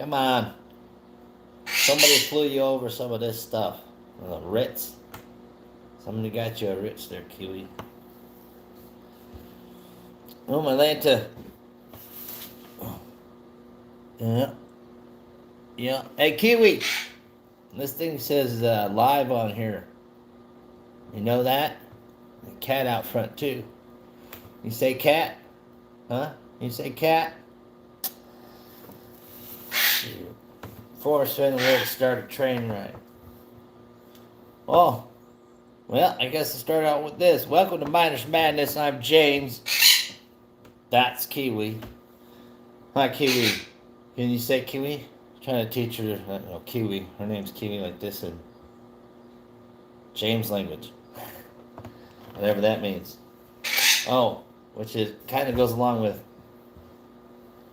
Come on. Somebody flew you over some of this stuff. Ritz. Somebody got you a Ritz there, Kiwi. Oh, my Lanta. Yeah. Yeah. Hey, Kiwi. This thing says live on here. You know that? The cat out front, too. You say cat? Huh? You say cat? Forrest Fennss History start a train ride. Oh, well, I guess I'll start out with this. Welcome to Miners Madness. I'm James. That's Kiwi. Hi, Kiwi. Can you say Kiwi? I'm trying to teach her Kiwi. Her name's Kiwi like this in James language. Whatever that means. Oh, which is kind of goes along with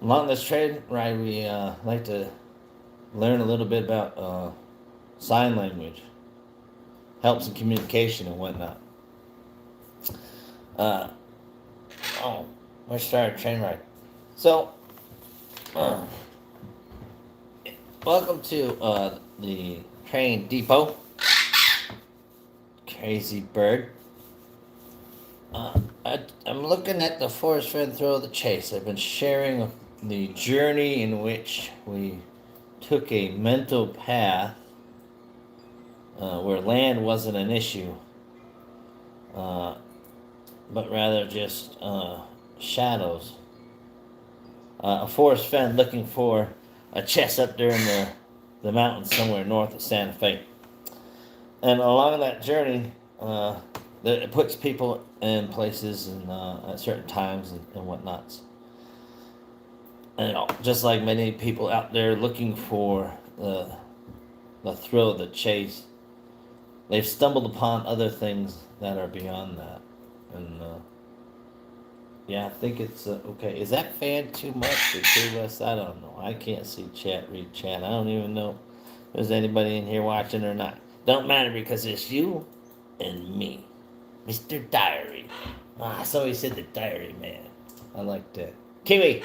along this train ride. We like to learn a little bit about sign language, helps in communication and whatnot. Oh, let's start a train ride. So, welcome to the train depot. Crazy bird. I'm looking at the Forrest Fennss Thrill of the Chase. I've been sharing the journey in which we took a mental path where land wasn't an issue, but rather just shadows. Forrest Fennss looking for a chest up there in the mountains somewhere north of Santa Fe. And along that journey, it puts people in places and at certain times and whatnots. And just like many people out there looking for the thrill of the chase, they've stumbled upon other things that are beyond that. And yeah, I think it's okay. Is that fan too much or too less? I don't know. I can't see chat, read chat. I don't even know if there's anybody in here watching or not. Don't matter because it's you and me. Mr. Diary. Somebody said the Diary Man. I like that. Kiwi!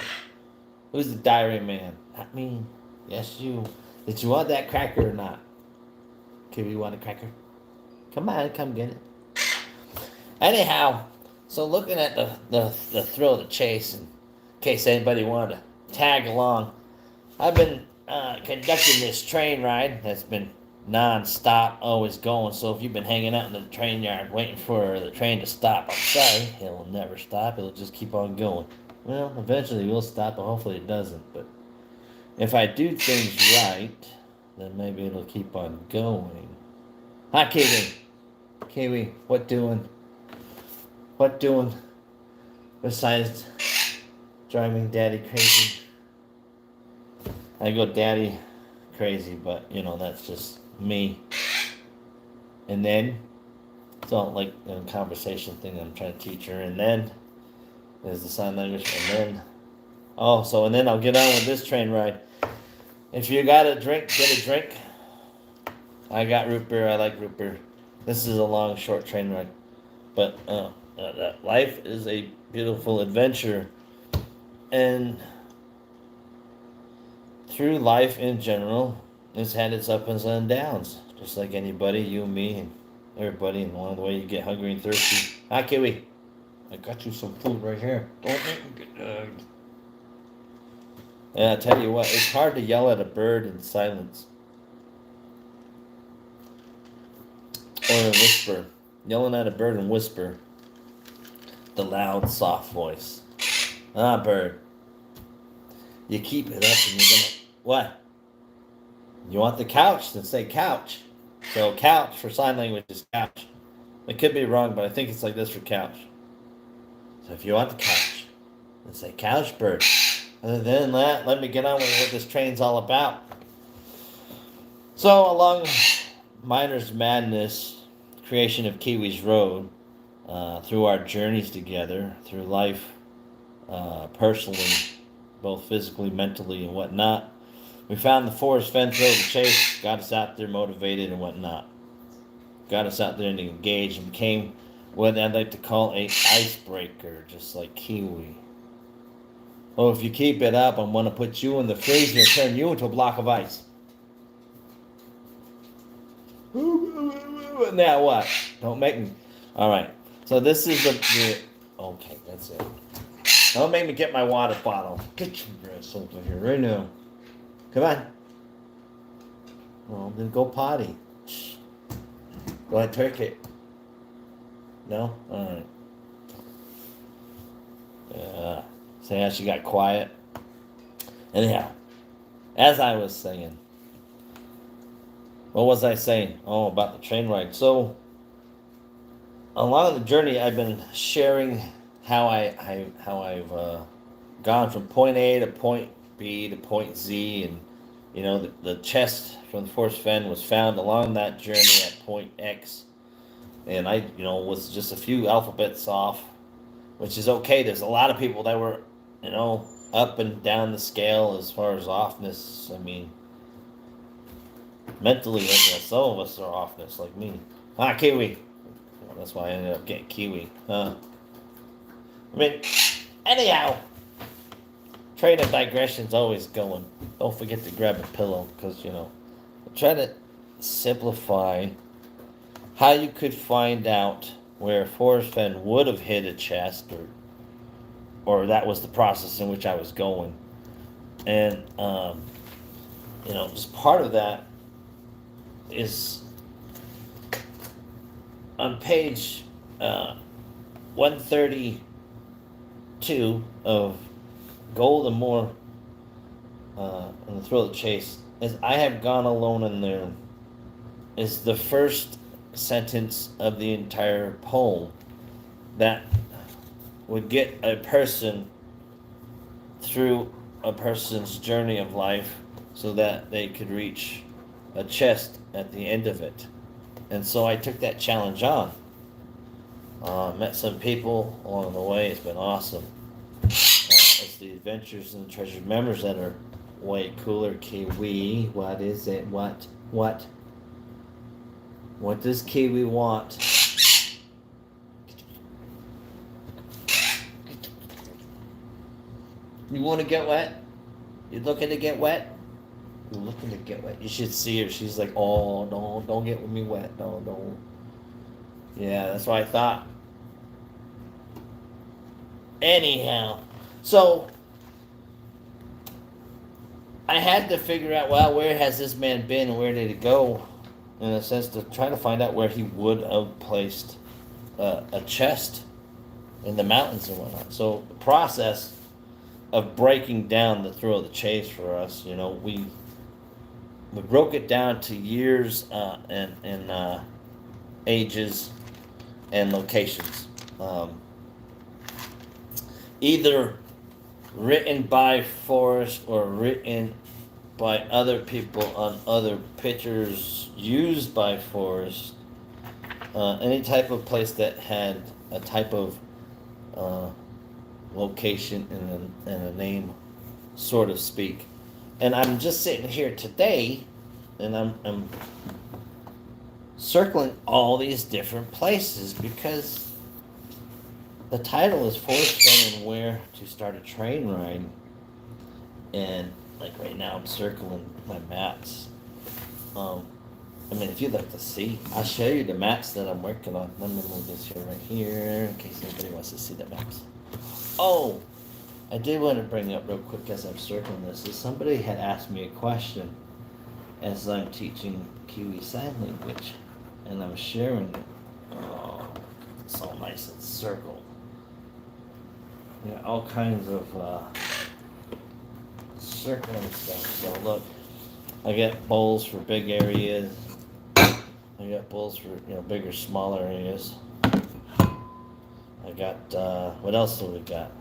Who's the Diary Man? Not me. Yes, you. Did you want that cracker or not? Kiwi, you want a cracker? Come on, come get it. Anyhow, so looking at the thrill of the chase, in case anybody wanted to tag along, I've been conducting this train ride that's been non-stop, always going. So if you've been hanging out in the train yard waiting for the train to stop, I'm sorry, it'll never stop. It'll just keep on going. Well, eventually it will stop, but hopefully it doesn't. But if I do things right, then maybe it'll keep on going. Hi, Kiwi. Kiwi, what doing? What doing besides driving Daddy crazy? I go Daddy crazy, but that's just me. And then it's all like a conversation thing I'm trying to teach her. And then there's the sign language. And then and then I'll get on with this train ride. If you got a drink, get a drink. I got root beer. I like root beer. This is a long, short train ride, but life is a beautiful adventure, and through life in general, it's had its ups and downs, just like anybody, you, me, and everybody. And along the way, you get hungry and thirsty. Hi, Kiwi. I got you some food right here. Don't make me get drugged. Yeah, I tell you what, it's hard to yell at a bird in silence. Or a whisper. Yelling at a bird and whisper. The loud, soft voice. Bird. You keep it up and you're gonna... What? You want the couch? Then say couch. So couch for sign language is couch. It could be wrong, but I think it's like this for couch. So if you want the couch, then say couch, bird. Other than that, let me get on with what this train's all about. So along Miner's Madness, creation of Kiwi's Road, through our journeys together, through life, personally, both physically, mentally, and whatnot, we found the Forrest Fennss Thrill of the Chase, got us out there motivated and whatnot. Got us out there and engaged and became what I'd like to call a icebreaker, just like Kiwi. Or if you keep it up, I'm going to put you in the freezer and turn you into a block of ice. Now what? Don't make me. All right. So this is the okay, that's it. Don't make me get my water bottle. Get your ass over here right now. Come on. Well, then go potty. Go ahead, take it. No? All right. See how she got quiet? Anyhow, as I was saying, what was I saying? Oh, about the train ride. So, along the journey, I've been sharing how I've gone from point A to point B to point Z, and the chest from Forrest Fennss was found along that journey at point X, and I was just a few alphabets off, which is okay. There's a lot of people that were up and down the scale as far as offness. I mean, mentally, some of us are offness like me. Kiwi. That's why I ended up getting kiwi. I mean, anyhow, train of digression's always going. Don't forget to grab a pillow, because try to simplify how you could find out where Forrest Fennss would have hid a chest, or that was the process in which I was going, and just part of that is on page 132 of Gold and More in the Thrill of the Chase. Is I have gone alone in there is the first sentence of the entire poem that would get a person through a person's journey of life so that they could reach a chest at the end of it. And so I took that challenge on. Met some people along the way. It's been awesome. It's the adventures and the treasured memories that are way cooler. Kiwi, what is it? What does Kiwi want? You want to get wet? You looking to get wet? You're looking to get wet. You should see her. She's like, oh, no, don't get me wet. No, don't. Yeah, that's what I thought. Anyhow, so I had to figure out, well, where has this man been and where did he go? In a sense, to try to find out where he would have placed a chest in the mountains and whatnot. So the process of breaking down the Thrill of the Chase for us, we broke it down to years and ages and locations. Either written by Forrest or written by other people on other pictures used by Forrest. Any type of place that had a type of location and a name, so to speak. And I'm just sitting here today, and I'm circling all these different places because the title is Forrest Fennss and Where to Start a Train Ride. And like right now, I'm circling my maps. If you'd like to see, I'll show you the maps that I'm working on. Let me move this here right here in case anybody wants to see the maps. Oh, I did want to bring up real quick as I'm circling this. Is somebody had asked me a question as I'm teaching Kiwi Sign Language, and I'm sharing it. Oh, it's so nice and circled. Yeah, all kinds of circling stuff. So look, I got bowls for big areas. I got bowls for bigger, smaller areas. I got what else do we got?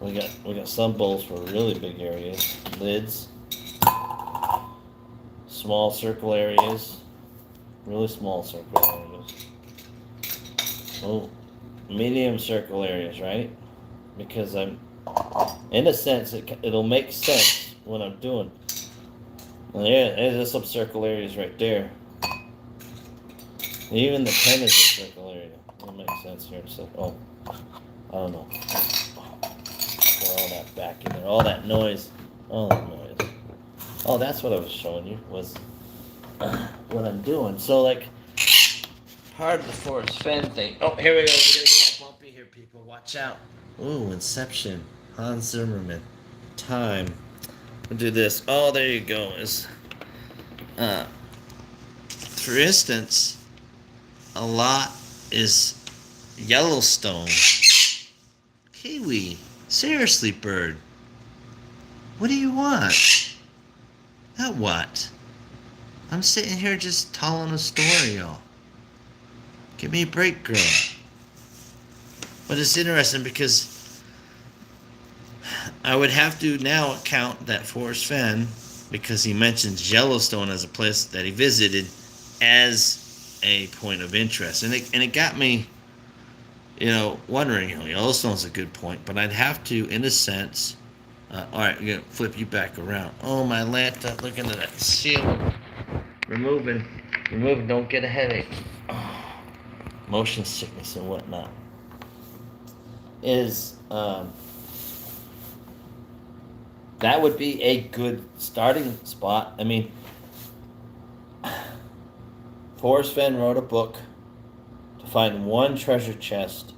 We got some bowls for really big areas. Lids, small circle areas, really small circle areas. Oh, medium circle areas, right? Because I'm, in a sense, it'll make sense what I'm doing. Well, yeah, there's some circle areas right there. Even the pen is a circle area. That makes sense here. So, I don't know. 12, that back in there, all that noise, all that noise. Oh, that's what I was showing you, was what I'm doing. So, like, part of the Forrest Fenn thing. Oh, here we go. We're going to get all bumpy here, people. Watch out. Ooh, Inception. Hans Zimmerman. Time. We'll do this. Oh, there you go. Uh, for instance, a lot is Yellowstone. Kiwi. Seriously, bird. What do you want? Not what? I'm sitting here just telling a story, y'all. Give me a break, girl. But it's interesting because I would have to now count that Forrest Fenn, because he mentions Yellowstone as a place that he visited, as a point of interest. And it got me, wondering, Yellowstone's a good point, but I'd have to, in a sense, all right, I'm going to flip you back around. Oh, my laptop, look into that ceiling. Removing, don't get a headache. Oh, motion sickness and whatnot. Is, that would be a good starting spot. I mean, Forrest Fenn wrote a book to find one treasure chest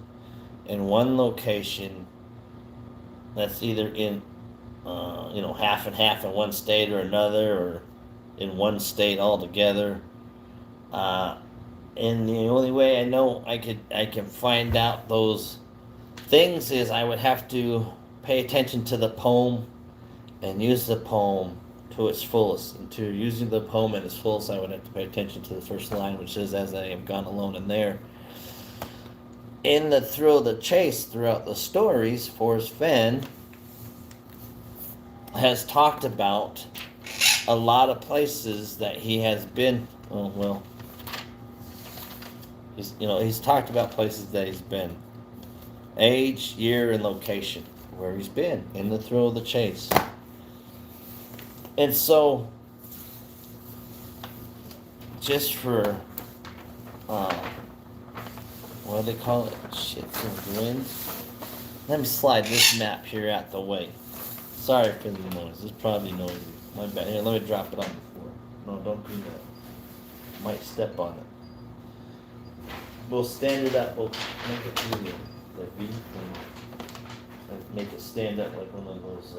in one location that's either in, half and half in one state or another, or in one state altogether. And the only way I know I can find out those things is I would have to pay attention to the poem and use the poem to its fullest. And to using the poem at its fullest, I would have to pay attention to the first line, which is, "As I have gone alone in there." In the thrill of the chase throughout the stories, Forrest Fenn has talked about a lot of places that he has been. Oh, well, he's talked about places that he's been. Age, year, and location where he's been in the thrill of the chase. And so, just for, what do they call it? Shits and grins. Let me slide this map here out the way. Sorry for the noise. It's probably noisy. My bad. Here, let me drop it on the floor. No, don't do that. Might step on it. We'll stand it up. We'll make it through the V and make it stand up like one of those.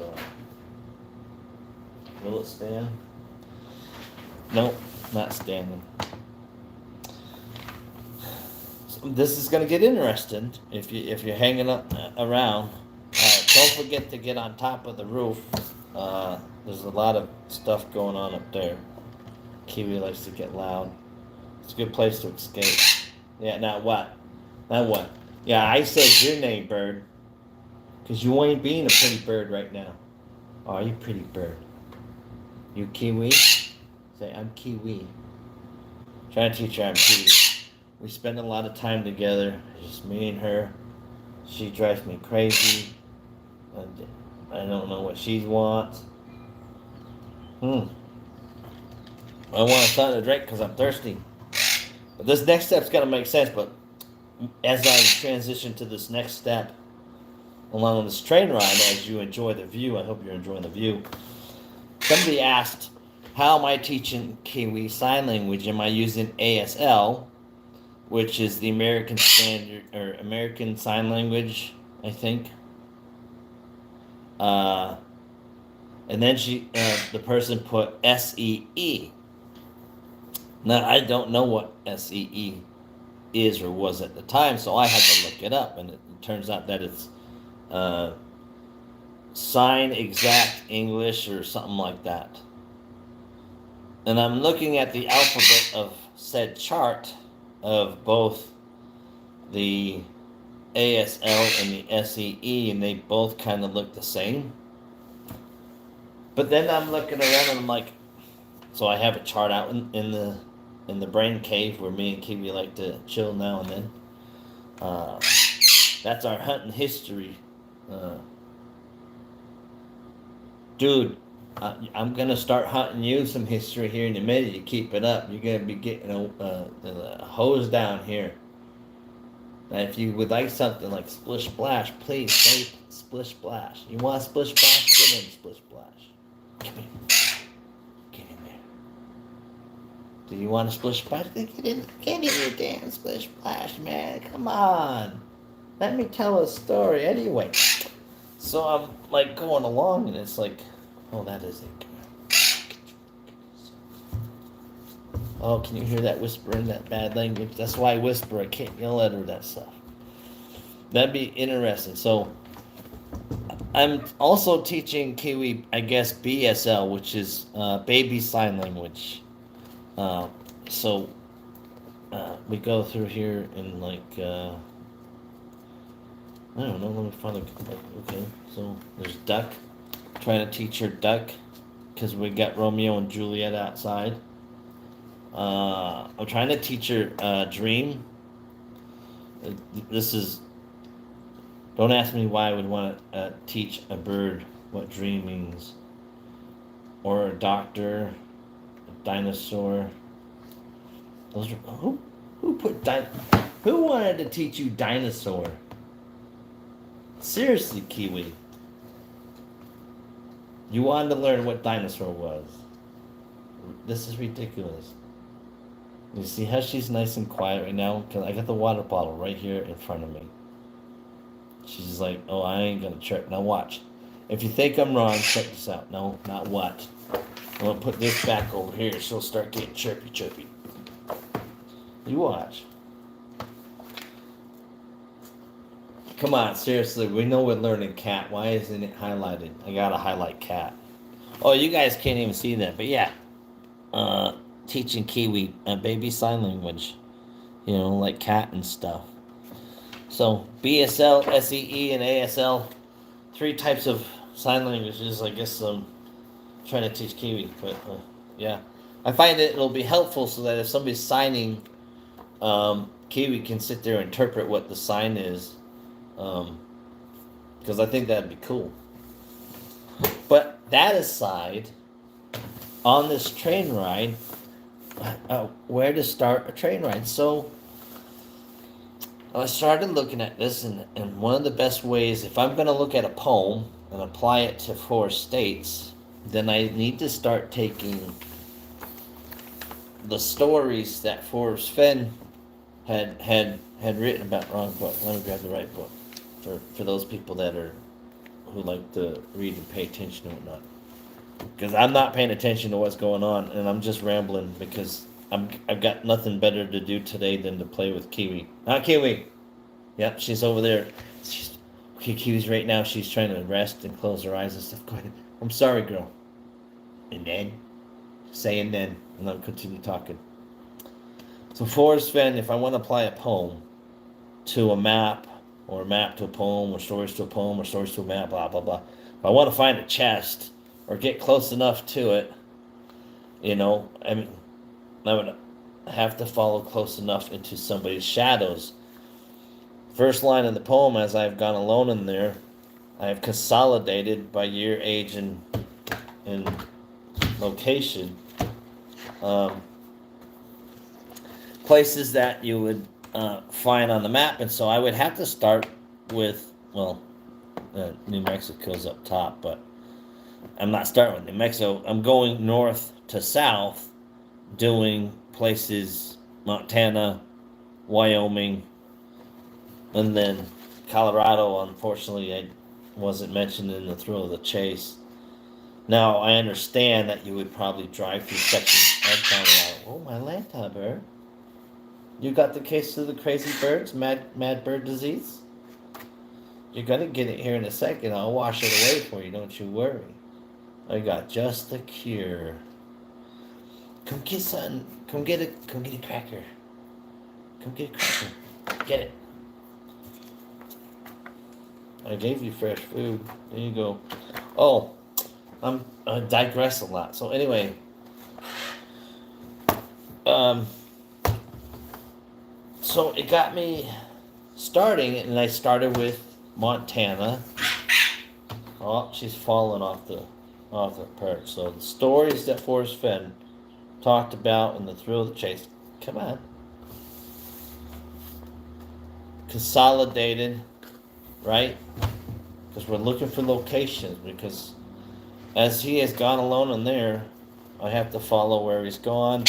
Will it stand? Nope, not standing. So this is going to get interesting if you're hanging up around. Don't forget to get on top of the roof. There's a lot of stuff going on up there. Kiwi likes to get loud. It's a good place to escape. Yeah, now what? Now what? Yeah, I said your name, bird. Because you ain't being a pretty bird right now. Oh, you pretty bird. You Kiwi? Say, I'm Kiwi. Trying to teach her I'm Kiwi. We spend a lot of time together. Just me and her. She drives me crazy. I don't know what she wants. I want something to drink because I'm thirsty. But this next step's got to make sense. But as I transition to this next step along this train ride, as you enjoy the view, I hope you're enjoying the view. Somebody asked, how am I teaching Kiwi Sign Language? Am I using ASL, which is the American Standard, or American Sign Language, I think. And then the person put SEE. Now, I don't know what SEE is or was at the time, so I had to look it up, and it turns out that it's Sign Exact English or something like that. And I'm looking at the alphabet of said chart of both the ASL and the SEE, and they both kind of look the same. But then I'm looking around and I'm like, so I have a chart out in the brain cave where me and Kiwi like to chill now and then. That's our hunting history. Dude, I'm gonna start hunting you some history here in a minute. You keep it up, you're gonna be getting a hose down here. Now, if you would like something like Splish Splash, please say Splish Splash. You want Splish Splash? Get in Splish Splash. Come here. Get in there. Do you want a Splish Splash? Get in your damn Splish Splash, man. Come on. Let me tell a story anyway. So I'm like going along, and it's like, oh, that is it. Oh, can you hear that whispering, that bad language? That's why I whisper. I can't yell at her that stuff. That'd be interesting. So I'm also teaching Kiwi, I guess, BSL, which is baby sign language. So we go through here and like, I don't know, let me find okay, so there's Duck. Trying to teach her Duck because we got Romeo and Juliet outside. I'm trying to teach her Dream. This is, don't ask me why I would want to teach a bird what dream means. Or a doctor, a dinosaur. Those are, who put who wanted to teach you dinosaur? Seriously, Kiwi. You wanted to learn what dinosaur was. This is ridiculous. You see how she's nice and quiet right now? Because I got the water bottle right here in front of me. She's like, oh, I ain't gonna chirp. Now watch. If you think I'm wrong, check this out. No, not what. I'm gonna put this back over here. She'll start getting chirpy. You watch. Come on, seriously. We know we're learning cat. Why isn't it highlighted? I gotta highlight cat. Oh, you guys can't even see that. But yeah. Teaching Kiwi baby sign language. You know, like cat and stuff. So, BSL, SEE, and ASL. 3 types of sign languages, I guess I'm trying to teach Kiwi. But, yeah. I find that it'll be helpful so that if somebody's signing, Kiwi can sit there and interpret what the sign is. Because I think that'd be cool. But that aside, on this train ride, where to start a train ride. So I started looking at this, and one of the best ways, if I'm going to look at a poem and apply it to 4 states, then I need to start taking the stories that Forrest Fennss had written about. Wrong book. Let me grab the right book for those people who like to read and pay attention and whatnot. Because I'm not paying attention to what's going on, and I'm just rambling because I've got nothing better to do today than to play with Kiwi. Not Kiwi. Yep, she's over there. Kiwi's right now. She's trying to rest and close her eyes and stuff. Go ahead. I'm sorry, girl. And then, and then I'll continue talking. So Forrest Fennss, if I want to apply a poem to a map, or a map to a poem, or stories to a poem, or stories to a map, blah blah blah. If I want to find a chest or get close enough to it, you know, I mean, I would have to follow close enough into somebody's shadows. First line of the poem, as I've gone alone in there, I have consolidated by year, age, and location. Places that you would find on the map, and so I would have to start with, well, New Mexico's up top, but I'm not starting with New Mexico. I'm going north to south, doing places Montana, Wyoming, and then Colorado. Unfortunately, I wasn't mentioned in the thrill of the chase. Now, I understand that you would probably drive through sections of Colorado. Oh, my lanta bird. You got the case of the crazy birds, mad bird disease? You're going to get it here in a second. I'll wash it away for you. Don't you worry. I got just the cure. Come get something. Come get a cracker. Come get a cracker. Get it. I gave you fresh food. There you go. Oh, I digress a lot. So anyway, so it got me starting, and I started with Montana. Oh, she's falling off the perch. So the stories that Forrest Fennss talked about in the thrill of the chase. Come consolidated, right? Because we're looking for locations. Because as he has gone alone in there, I have to follow where he's gone,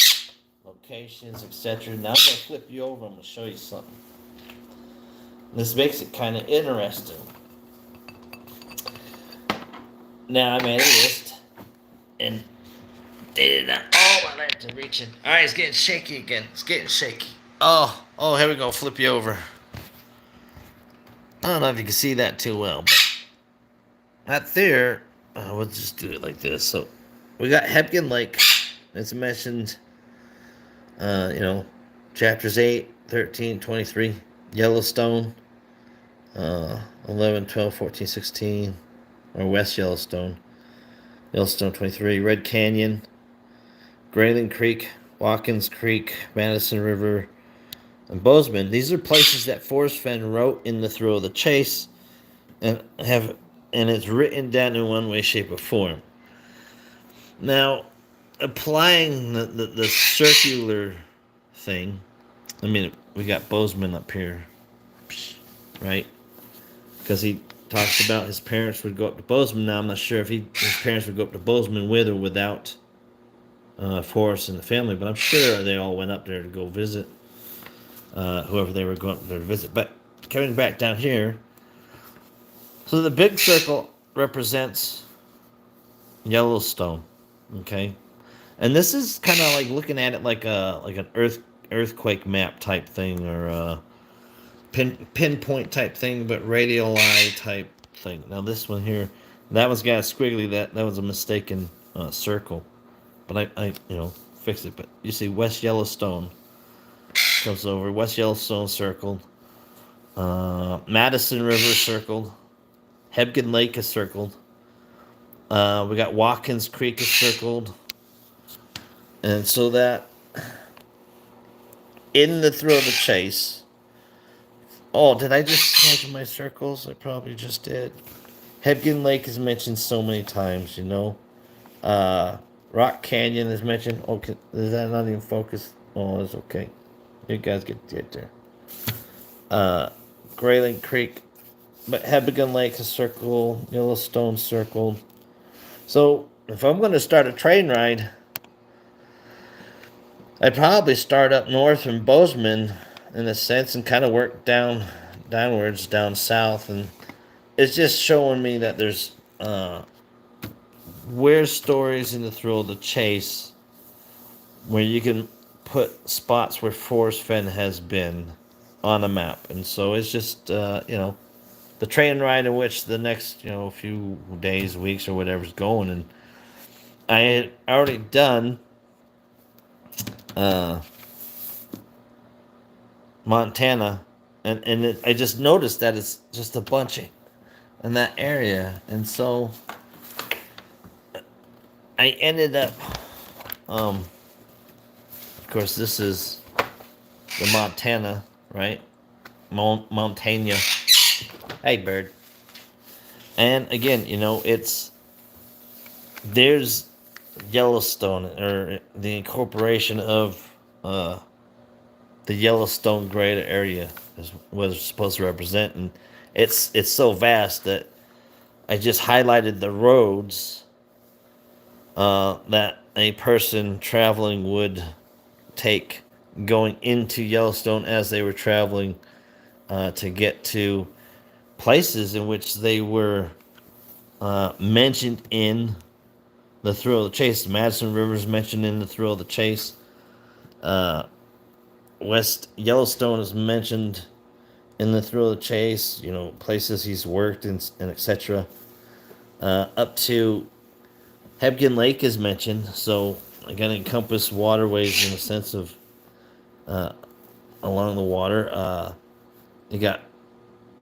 locations, etc. Now I'm going to flip you over. I'm going to show you something. This makes it kind of interesting. Now I made a list and did it out. Oh, my legs are reaching. All right, it's getting shaky again. It's getting shaky. Oh, here we go. Flip you over. I don't know if you can see that too well, but right there, we'll just do it like this. So we got Hebgen Lake. It's mentioned, chapters 8, 13, 23. Yellowstone, 11, 12, 14, 16, or West Yellowstone. Yellowstone 23. Red Canyon, Grayling Creek, Watkins Creek, Madison River, and Bozeman. These are places that Forrest Fenn wrote in The Thrill of the Chase, and it's written down in one way, shape, or form. Now, applying the circular thing, I mean, we got Bozeman up here, right? Because he talks about his parents would go up to Bozeman. Now, I'm not sure if his parents would go up to Bozeman with or without Forrest and the family, but I'm sure they all went up there to go visit whoever they were going up there to visit. But coming back down here, so the big circle represents Yellowstone, okay? And this is kind of like looking at it like an earthquake map type thing, or a pinpoint type thing, but radial eye type thing. Now this one here, that one's got a squiggly. That was a mistaken circle, but I fixed it. But you see West Yellowstone comes over. West Yellowstone circled. Madison River circled. Hebgen Lake is circled. We got Watkins Creek is circled. And so that in The Thrill of the Chase. Oh, did I just measure my circles? I probably just did. Hebgen Lake is mentioned so many times, Rock Canyon is mentioned. Okay, is that not even focused? Oh, it's okay. You guys get there. Grayling Creek. But Hebgen Lake is circled. Yellowstone circled. So, if I'm going to start a train ride, I'd probably start up north in Bozeman, in a sense, and kind of work downwards, down south. And it's just showing me that there's weird stories in The Thrill of the Chase where you can put spots where Forrest Fenn has been on a map. And so it's just, the train ride in which the next, few days, weeks, or whatever's going. And I had already done Montana, and I just noticed that it's just a bunch in that area. And so I ended up, of course, this is the Montana, right? Montana. Hey, bird. And again, there's Yellowstone, or the incorporation of the Yellowstone greater area is what it's supposed to represent. And it's so vast that I just highlighted the roads that a person traveling would take going into Yellowstone as they were traveling to get to places in which they were mentioned in The Thrill of the Chase. Madison River is mentioned in The Thrill of the Chase. West Yellowstone is mentioned in The Thrill of the Chase. Places he's worked and etc. Up to Hebgen Lake is mentioned. So I got to encompass waterways in the sense of along the water. You got,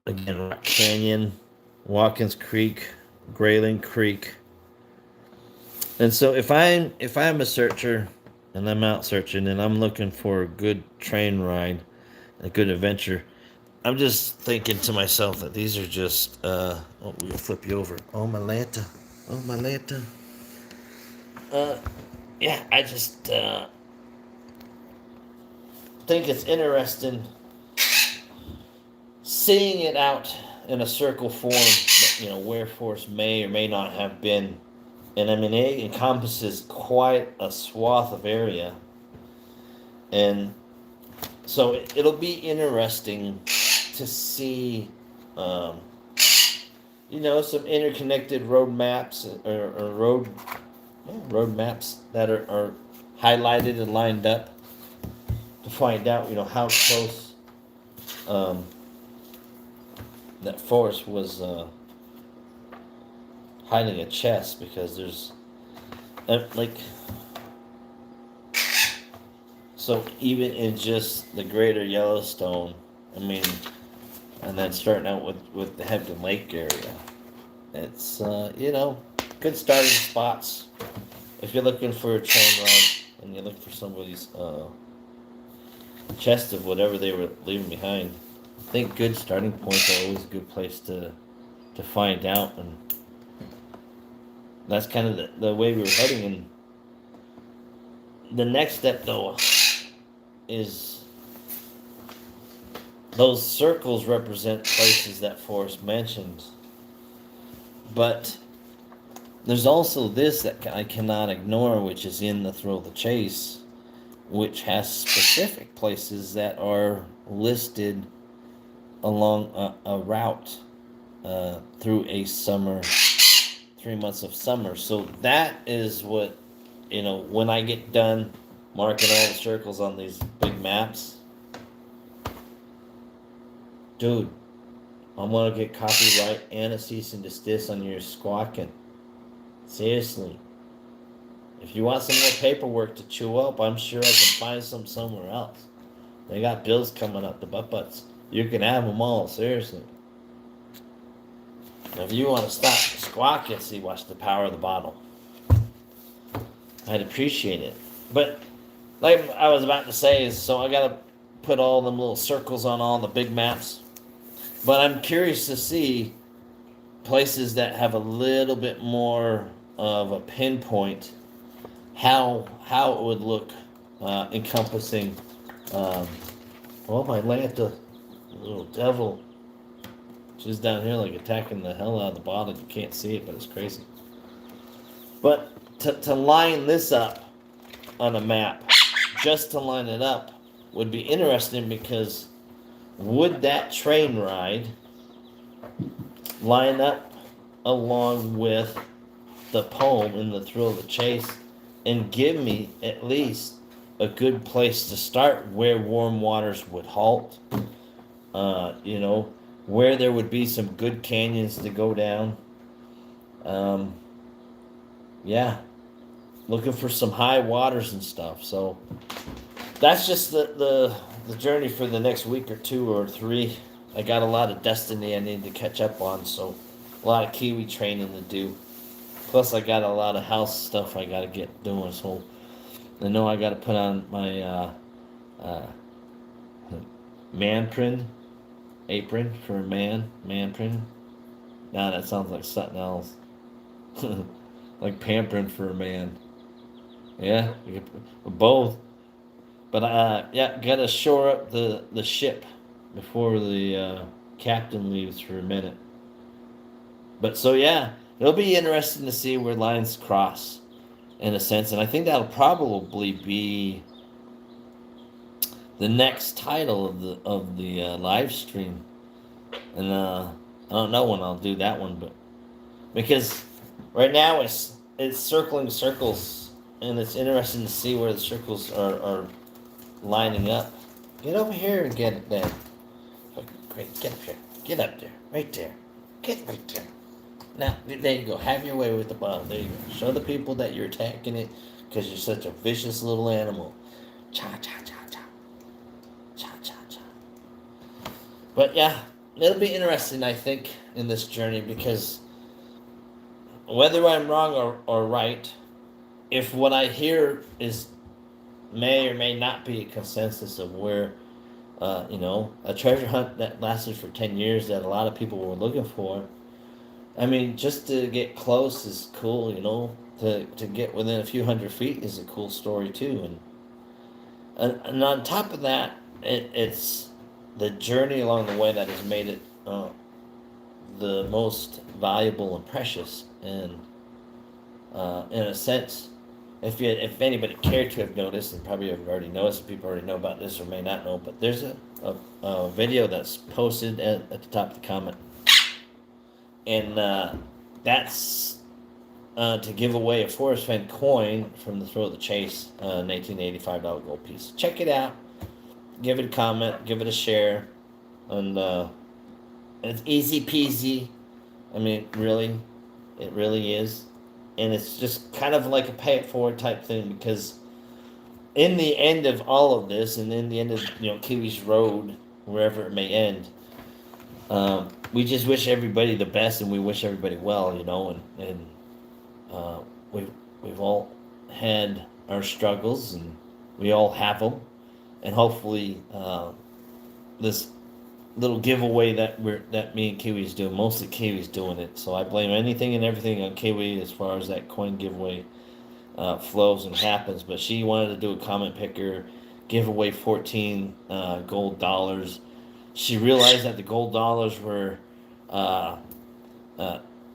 again, Rock Canyon, Watkins Creek, Grayling Creek. And so if I'm a searcher and I'm out searching and I'm looking for a good train ride, a good adventure, I'm just thinking to myself that these are just we'll flip you over. Oh my Lanta. Yeah, I just think it's interesting seeing it out in a circle form, where Forrest may or may not have been. And I mean, it encompasses quite a swath of area. And so it'll be interesting to see, um, some interconnected road maps or road maps that are highlighted and lined up to find out, how close that Forrest was hiding a chest, because there's like, so even in just the greater Yellowstone, I mean, and then starting out with the Hampton Lake area, it's good starting spots if you're looking for a train ride and you look for somebody's chest of whatever they were leaving behind. I think good starting points are always a good place to find out, and that's kind of the way we were heading. And the next step, though, is those circles represent places that Forrest mentioned, but there's also this that I cannot ignore, which is in the Thrill of the Chase, which has specific places that are listed along a route through a summer, 3 months of summer. So that is what, when I get done marking all the circles on these big maps, dude, I'm gonna get copyright and a cease and desist on your squawking. Seriously. If you want some more paperwork to chew up, I'm sure I can find some somewhere else. They got bills coming up, the butt-butts. You can have them all, seriously. If you want to stop squawking, see, watch the power of the bottle. I'd appreciate it. But, like I was about to say, so I got to put all them little circles on all the big maps. But I'm curious to see places that have a little bit more of a pinpoint, how it would look, encompassing. My Lanta, little devil, she's down here like attacking the hell out of the bottle. You can't see it, but it's crazy. But to line this up on a map, just to line it up, would be interesting, because would that train ride line up along with the poem in the Thrill of the Chase and give me at least a good place to start where warm waters would halt, where there would be some good canyons to go down. Looking for some high waters and stuff. So that's just the journey for the next week or 2 or 3. I got a lot of destiny I need to catch up on, so a lot of Kiwi training to do. Plus, I got a lot of house stuff I got to get doing, so I know I got to put on my man apron for a man print. Nah, that sounds like something else. Like pampering for a man. Yeah, both. But gotta shore up the ship before the captain leaves for a minute. But so it'll be interesting to see where lines cross, in a sense, and I think that'll probably be the next title of the live stream. And I don't know when I'll do that one, but because right now it's circling circles, and it's interesting to see where the circles are lining up. Get over here and get it then. Great, get up here. Get up there. Right there. Get right there. Now, there you go. Have your way with the bottle. There you go. Show the people that you're attacking it, because you're such a vicious little animal. Cha, cha, cha, cha. Cha, cha, cha. But it'll be interesting, I think, in this journey, because whether I'm wrong or right, if what I hear may or may not be a consensus of where, a treasure hunt that lasted for 10 years that a lot of people were looking for. I mean, just to get close is cool, to get within a few hundred feet is a cool story too. And on top of that, it's the journey along the way that has made it the most valuable and precious. And in a sense, if anybody cared to have noticed, and probably have already noticed, and people already know about this or may not know, but there's a video that's posted at the top of the comment, and that's to give away a Forrest Fennss coin from the Thrill of the Chase, an $1885 gold piece. Check it out. Give it a comment. Give it a share. And it's easy peasy. I mean, really, it really is. And it's just kind of like a pay it forward type thing, because in the end of all of this, and in the end of Kiwi's road, wherever it may end, we just wish everybody the best, and we wish everybody well, and uh, we've all had our struggles, and we all have them, and hopefully this little giveaway that me and Kiwi's doing, mostly Kiwi's doing it, so I blame anything and everything on Kiwi as far as that coin giveaway flows and happens. But she wanted to do a comment picker, give away 14 gold dollars. She realized that the gold dollars were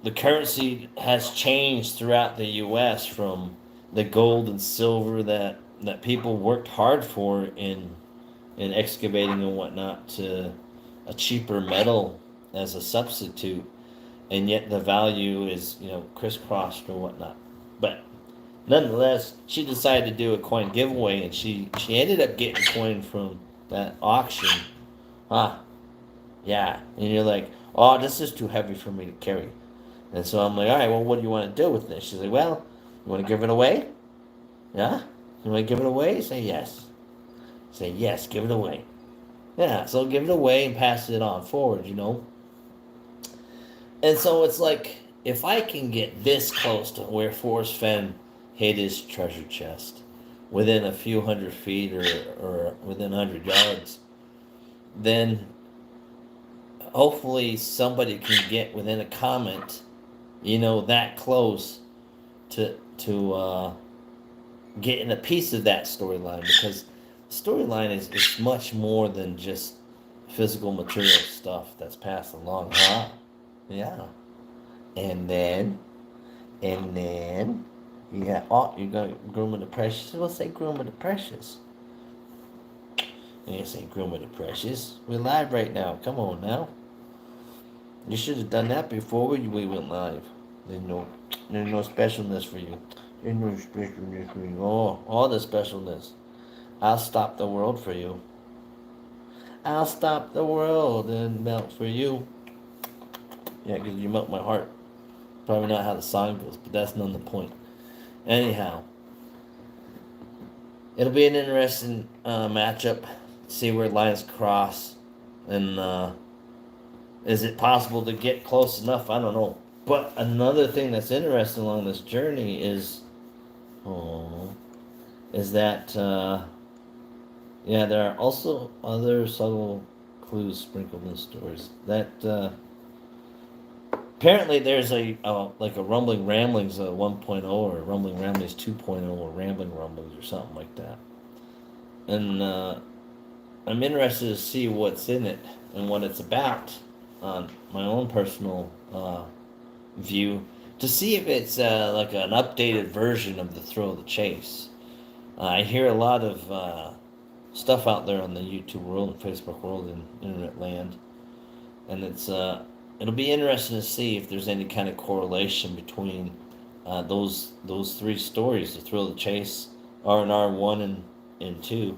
the currency has changed throughout the U.S. from the gold and silver that people worked hard for in excavating and whatnot, to a cheaper metal as a substitute, and yet the value is crisscrossed or whatnot. But nonetheless, she decided to do a coin giveaway, and she ended up getting a coin from that auction. Yeah, and you're like, oh, this is too heavy for me to carry. And so I'm like, all right, well, what do you want to do with this? She's like, well, you want to give it away? Yeah? You want to give it away? Say yes. Say yes, give it away. Yeah, so give it away and pass it on forward, And so it's like, if I can get this close to where Forrest Fenn hid his treasure chest, within a few 100 feet or within 100 yards, then hopefully somebody can get within a comment, that close to getting a piece of that storyline, because storyline is much more than just physical material stuff that's passed along. Yeah. And then you got, you're going to groom of the precious. We'll say groom of the precious. And you say groom of the precious. We're live right now. Come on now. You should have done that before we went live. There's no specialness for you. There's no specialness for you. Oh, all the specialness. I'll stop the world for you. I'll stop the world and melt for you. Yeah, because you melt my heart. Probably not how the song goes, but that's not the point. Anyhow, it'll be an interesting matchup. See where lines cross. And is it possible to get close enough? I don't know. But another thing that's interesting along this journey is that there are also other subtle clues sprinkled in stories. That apparently there's like a Rumbling Ramblings 1.0 or Rumbling Ramblings 2.0 or Rambling Rumblings or something like that. And I'm interested to see what's in it and what it's about on my own personal view, to see if it's like an updated version of the Thrill of the Chase. I hear a lot of stuff out there on the YouTube world and Facebook world and internet land, and it'll be interesting to see if there's any kind of correlation between those three stories: the Thrill of the Chase, R&R 1 and 2.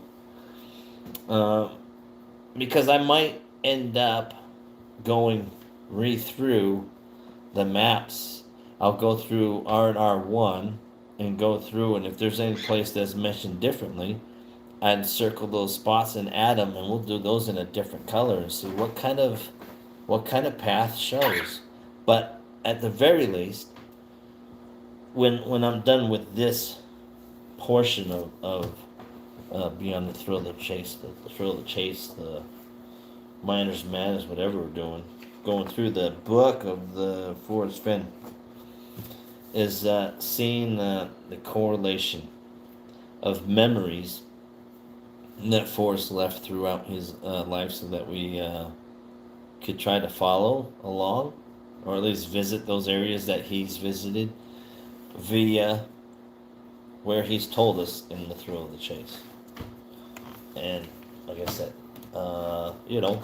Because I might end up going through the maps. I'll go through R&R 1 and go through, and if there's any place that's mentioned differently, I'd circle those spots and add them, and we'll do those in a different color and see what kind of path shows. But at the very least, when I'm done with this portion of Beyond the Thrill of the Chase, the Thrill of the Chase, the Miner's Madness, whatever we're doing, going through the book of the Forrest Fenn, is seeing the correlation of memories that Forrest left throughout his life so that we could try to follow along, or at least visit those areas that he's visited via where he's told us in the Thrill of the Chase. And like I said, you know,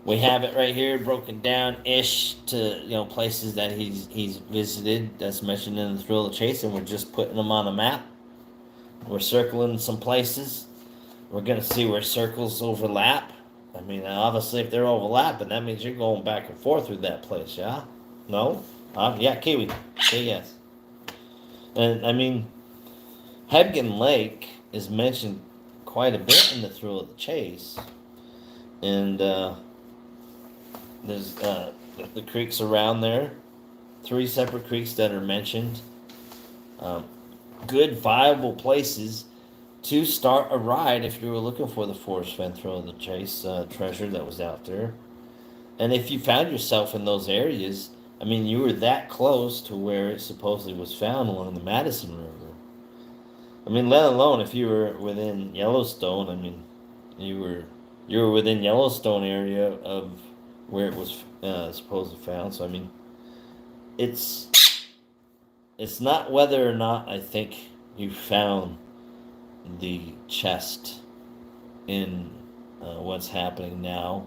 we have it right here broken down ish to, you know, places that he's visited that's mentioned in the Thrill of the Chase, and we're just putting them on a map. We're circling some places. We're gonna see where circles overlap. I mean, obviously, if they're overlapping, that means you're going back and forth through that place, yeah? No? Yeah, Kiwi. Say yes. And I mean, Hebgen Lake is mentioned quite a bit in the Thrill of the Chase, and there's the creeks around there. 3 separate creeks that are mentioned. Um, Good, viable places to start a ride if you were looking for the Forrest Fennss Thrill of the Chase treasure that was out there. And if you found yourself in those areas, I mean, you were that close to where it supposedly was found along the Madison River. I mean, let alone if you were within Yellowstone. I mean, you were within Yellowstone area of where it was supposedly found. So I mean, it's it's not whether or not I think you found the chest in what's happening now,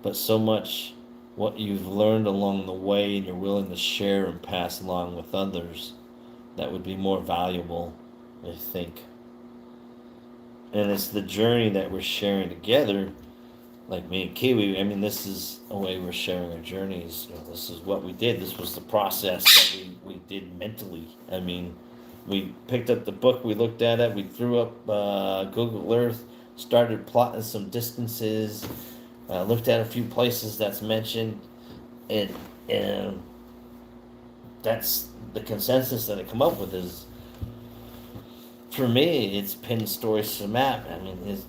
but so much what you've learned along the way and you're willing to share and pass along with others that would be more valuable, I think. And it's the journey that we're sharing together, like me and Kiwi. I mean, this is a way we're sharing our journeys. You know, this is what we did. This was the process that we did mentally. I mean, we picked up the book, we looked at it, we threw up Google Earth, started plotting some distances, looked at a few places that's mentioned, and that's the consensus that I come up with is, for me, it's pin stories to the map. I mean,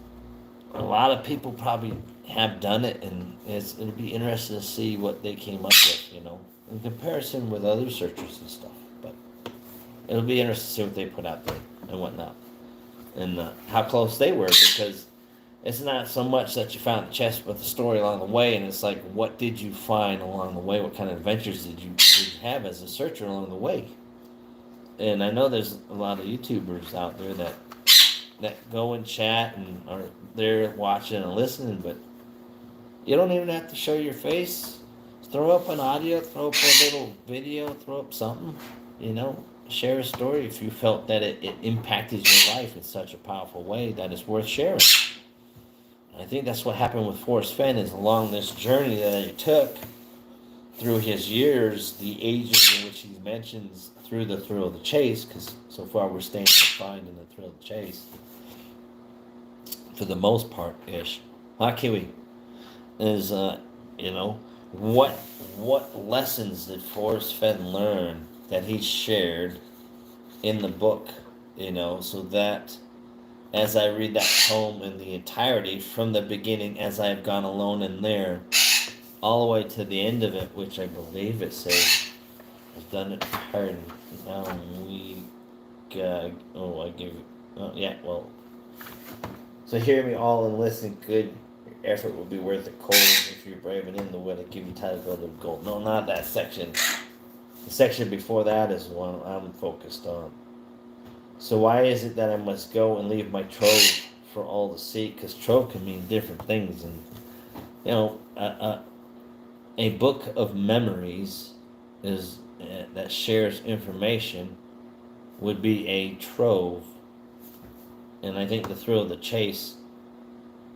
a lot of people probably have done it, and it'll be interesting to see what they came up with, you know, in comparison with other searchers and stuff. But it'll be interesting to see what they put out there and whatnot, and how close they were, because it's not so much that you found the chest, but the story along the way, and it's like, what did you find along the way? What kind of adventures did you have as a searcher along the way? And I know there's a lot of YouTubers out there that go and chat and are there watching and listening, but you don't even have to show your face. Throw up an audio, throw up a little video, throw up something, you know. Share a story if you felt that it impacted your life in such a powerful way that it's worth sharing. I think that's what happened with Forrest Fenn, is along this journey that he took through his years, the ages in which he mentions through the Thrill of the Chase, because so far we're staying confined in the Thrill of the Chase for the most part ish. Kiwi is you know, what lessons did Forrest Fenn learn that he shared in the book, you know, so that as I read that poem in the entirety from the beginning, as I've gone alone in there, all the way to the end of it, which I believe it says, I've done it hard. Now we got, yeah, well. So hear me all and listen good. Your effort will be worth the cold if you're brave and in the way to give you time to go to gold. No, not that section. The section before that is one I'm focused on. So why is it that I must go and leave my trove for all to see? Because trove can mean different things, and you know, a book of memories is that shares information would be a trove, and I think the Thrill of the Chase,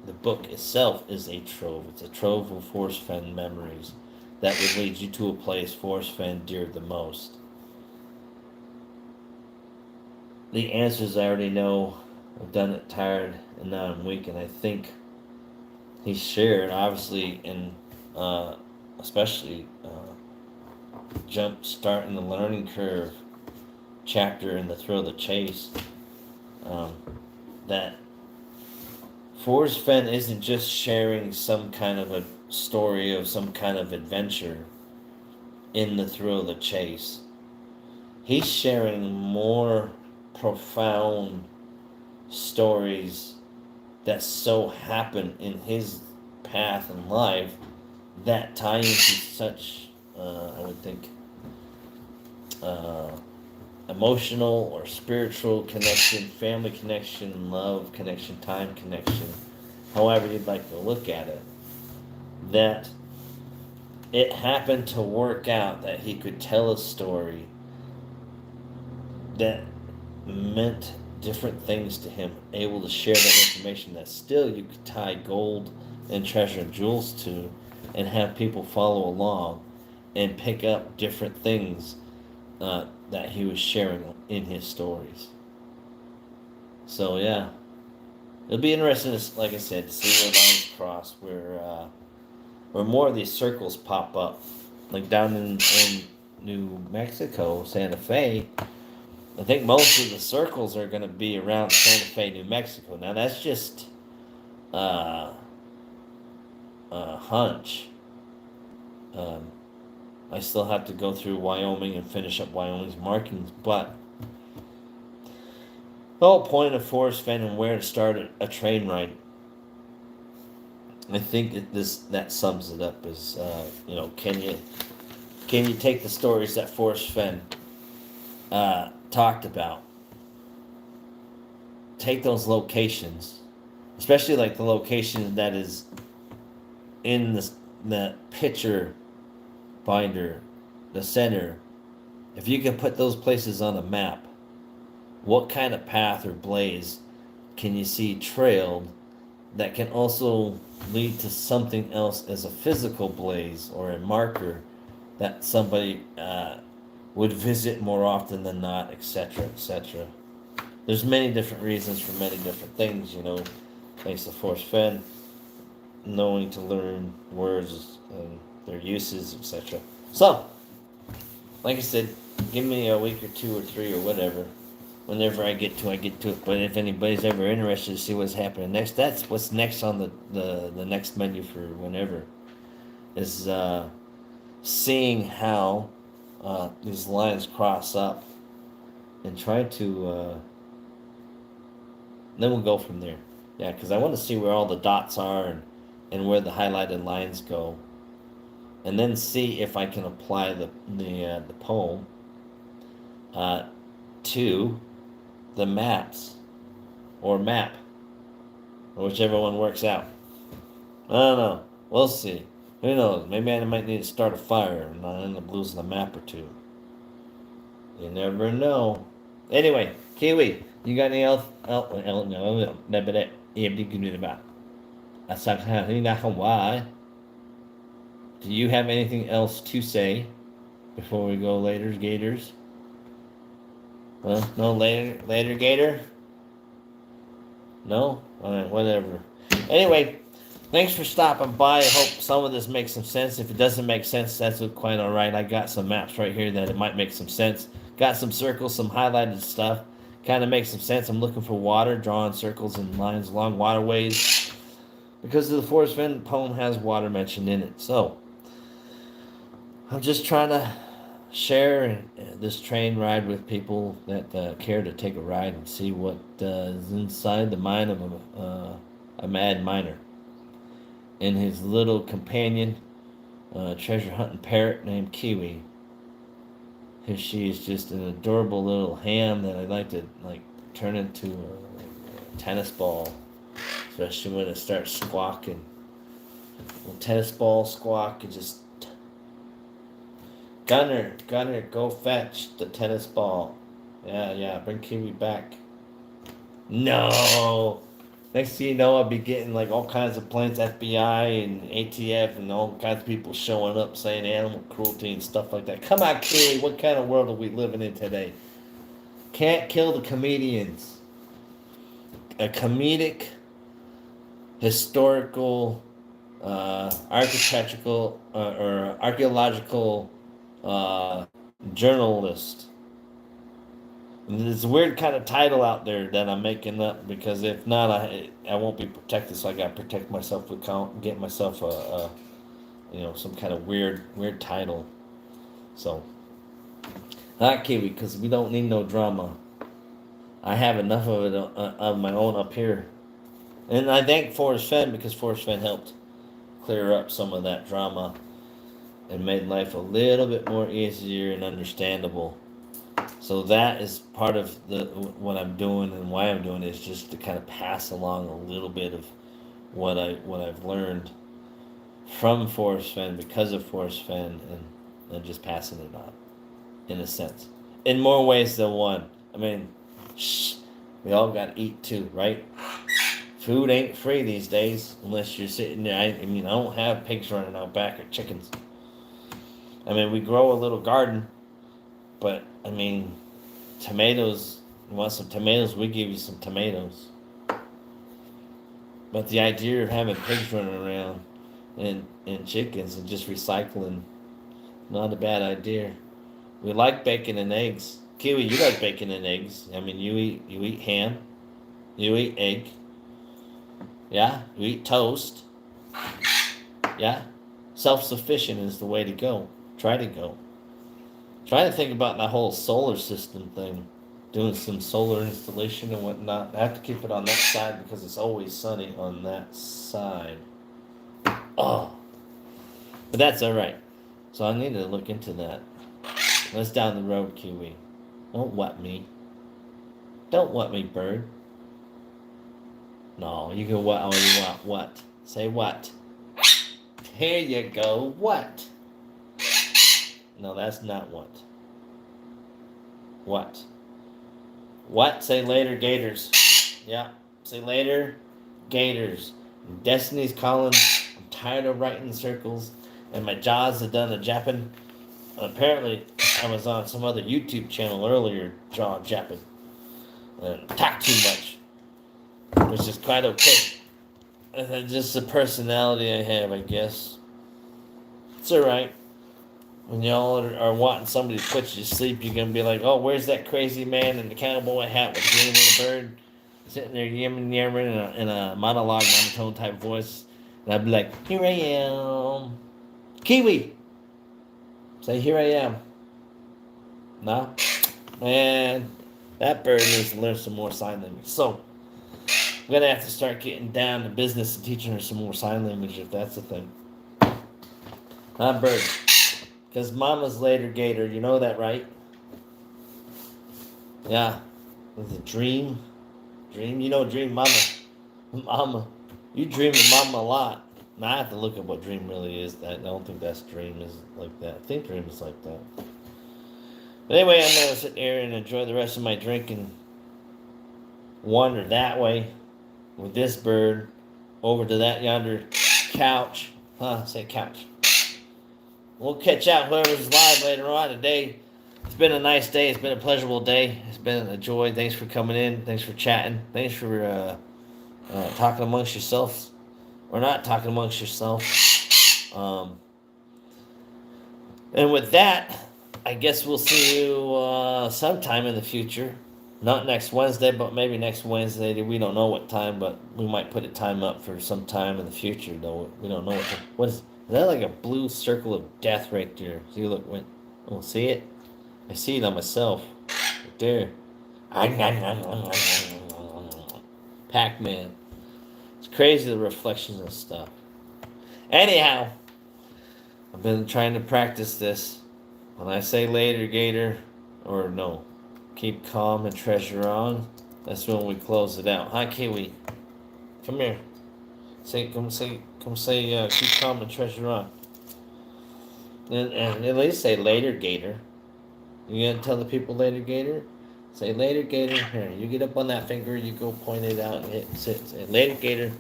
the book itself, is a trove. It's a trove of Forrest Fenn memories that would lead you to a place Forrest Fenn endeared the most. The answers I already know. I've done it tired, and now I'm weak, and I think he shared, obviously, in especially jump starting the learning curve chapter in the Thrill of the Chase, that Forrest Fenn isn't just sharing some kind of a story of some kind of adventure in the Thrill of the Chase. He's sharing more profound stories that so happen in his path in life that tie into such, I would think, uh, emotional or spiritual connection, family connection, love connection, time connection, however you'd like to look at it, that it happened to work out that he could tell a story that meant different things to him, able to share that information that still you could tie gold and treasure and jewels to and have people follow along and pick up different things that he was sharing in his stories. So yeah, it'll be interesting, like I said, to see where lines cross, where more of these circles pop up, like down in New Mexico, Santa Fe. I think most of the circles are going to be around Santa Fe, New Mexico. Now that's just uh, a hunch. Um, I still have to go through Wyoming and finish up Wyoming's markings, but the whole point of Forrest Fennss and where to start a train ride, I think that sums it up. Is can you take the stories that Forrest Fennss talked about, take those locations, especially like the location that is in the picture binder, the center. If you can put those places on a map, what kind of path or blaze can you see trailed that can also lead to something else as a physical blaze or a marker that somebody would visit more often than not, etc., etc. There's many different reasons for many different things, thanks to Forrest Fennss knowing to learn words and their uses, etc. So, like I said, give me a week or 2 or 3 or whatever. Whenever I get to it. But if anybody's ever interested to see what's happening next, that's what's next on the next menu for whenever. Is seeing how these lines cross up and try to. Then we'll go from there. Yeah, because I want to see where all the dots are and where the highlighted lines go. And then see if I can apply the poem to the maps or map or whichever one works out. I don't know. We'll see. Who knows? Maybe I might need to start a fire and I'll end up losing a map or two. You never know. Anyway, Kiwi, you got any else? No. Do you have anything else to say before we go later, Gators? Well, no later, Gator? No? Alright, whatever. Anyway, thanks for stopping by. I hope some of this makes some sense. If it doesn't make sense, that's quite alright. I got some maps right here that it might make some sense. Got some circles, some highlighted stuff. Kind of makes some sense. I'm looking for water, drawing circles and lines along waterways. Because the Forrest Fennss poem has water mentioned in it. So, I'm just trying to share this train ride with people that care to take a ride and see what is inside the mind of a mad miner and his little companion, treasure hunting parrot named Kiwi. She is just an adorable little ham that I'd like to turn into a tennis ball, especially when it starts squawking. Well, tennis ball squawk and just Gunner, go fetch the tennis ball. Yeah, bring Kiwi back. No. Next thing you know, I'll be getting all kinds of planes, FBI and ATF and all kinds of people showing up saying animal cruelty and stuff like that. Come on, Kiwi, what kind of world are we living in today? Can't kill the comedians. A comedic, historical, architectural, or archaeological journalist. And there's a weird kind of title out there that I'm making up because if not, I won't be protected. So I got to protect myself with get myself a some kind of weird title. So not Kiwi because we don't need no drama. I have enough of it of my own up here. And I thank Forrest Fenn because Forrest Fenn helped clear up some of that drama and made life a little bit more easier and understandable. So that is part of the what I'm doing and why I'm doing it, is just to kind of pass along a little bit of what I've learned from Forrest Fenn because of Forrest Fenn, and just passing it on in a sense, in more ways than one. I mean, we all got to eat too, right? Food ain't free these days unless you're sitting there. I mean, I don't have pigs running out back or chickens. I mean, we grow a little garden, but I mean, tomatoes. You want some tomatoes? We give you some tomatoes. But the idea of having pigs running around and chickens and just recycling, not a bad idea. We like bacon and eggs. Kiwi, you like bacon and eggs. I mean, you eat ham, you eat egg. Yeah, you eat toast. Yeah, self-sufficient is the way to go. Try to go. Try to think about that whole solar system thing. Doing some solar installation and whatnot. I have to keep it on that side because it's always sunny on that side. Oh, but that's all right. So I need to look into that. Let's down the road, Kiwi. Don't wet me. Don't wet me, bird. No, you can what? Oh, you want what? Say what? Here you go. What? No, that's not what. What? What? Say later, Gators. Yeah. Say later, Gators. Destiny's calling. I'm tired of writing circles, and my jaws have done a japping. Apparently, I was on some other YouTube channel earlier, jaw japping, and talked too much, which is quite okay. And just the personality I have, I guess. It's alright. When y'all are wanting somebody to put you to sleep, you're going to be like, oh, where's that crazy man in the cowboy hat with the green little bird? Sitting there yammering in a monologue, monotone type voice. And I'd be like, here I am. Kiwi! Say, here I am. No? Man, that bird needs to learn some more sign language. So, I'm going to have to start getting down to business and teaching her some more sign language if that's the thing. Not bird. Because mama's later gator, you know that, right? Yeah. It's a dream. Dream? You know dream, mama. Mama. You dream of mama a lot. Now I have to look at what dream really is. That I don't think that's dream is like that. I think dream is like that. But anyway, I'm going to sit there and enjoy the rest of my drink and wander that way with this bird over to that yonder couch. Say couch. We'll catch out whoever's live later on today. It's been a nice day. It's been a pleasurable day. It's been a joy. Thanks for coming in. Thanks for chatting. Thanks for talking amongst yourselves. Or not talking amongst yourself. And with that, I guess we'll see you sometime in the future. Not next Wednesday, but maybe next Wednesday. We don't know what time, but we might put a time up for some time in the future, though. We don't know what is that, like a blue circle of death right there? See, look, oh, see it? I see it on myself. Right there. Pac-Man. It's crazy, the reflections and stuff. Anyhow, I've been trying to practice this. When I say later, Gator, or no, keep calm and treasure on, that's when we close it out. Hi, Kiwi. Come here. Come say, keep calm and treasure on. And at least say later, Gator. You gonna tell the people later, Gator? Say later, Gator. Here, you get up on that finger, you go point it out and say later, Gator.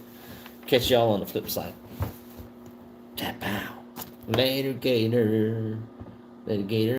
Catch y'all on the flip side. Tap out. Later, Gator. Later, Gator.